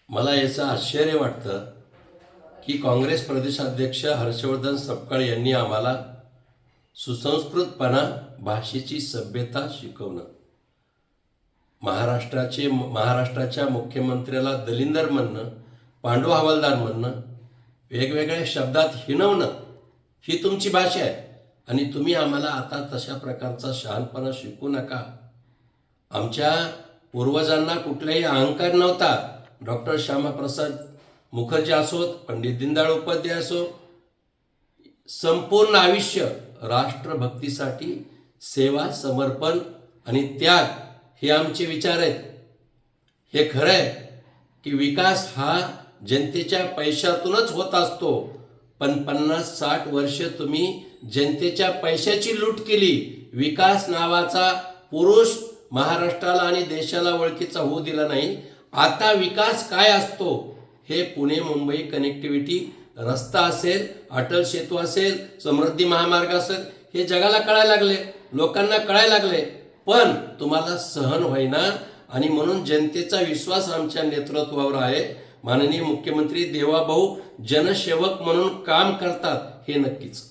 मला याचं आश्चर्य वाटतं की काँग्रेस प्रदेशाध्यक्ष हर्षवर्धन सपकाळ यांनी आम्हाला सुसंस्कृतपणा, भाषेची सभ्यता शिकवणं, महाराष्ट्राच्या मुख्यमंत्र्याला दलिंदर म्हणणं, पांडू हवालदार म्हणणं, वेगवेगळ्या शब्दात हिणवणं ही तुमची भाषा आहे आणि तुम्ही आम्हाला आता तशा प्रकारचा शहाणपणा शिकू नका. आमच्या पूर्वजांना कुठलाही अहंकार नव्हता. डॉक्टर श्यामाप्रसाद मुखर्जी असोत, पंडित दीनदयाळ उपाध्याय असो, संपूर्ण आयुष्य राष्ट्रभक्तीसाठी सेवा, समर्पण आणि त्याग हे आमचे विचार आहेत. हे खरं आहे की विकास हा जनतेच्या पैशातूनच होत असतो, पण 50-60 वर्ष तुम्ही जनतेच्या पैशाची लूट केली. विकास नावाचा पुरुष महाराष्ट्राला आणि देशाला ओळखीचा होऊ दिला नाही. आता विकास काय असतो हे पुणे मुंबई कनेक्टिव्हिटी, रस्ता असेल, अटल सेतू असेल, समृद्धी महामार्ग असेल, हे जगाला कळायला लागले, लोकांना कळायला लागले, पण तुम्हाला सहन होईना. आणि म्हणून जनतेचा विश्वास आमच्या नेतृत्वावर आहे. माननीय मुख्यमंत्री देवाभाऊ जनसेवक म्हणून काम करतात हे नक्कीच.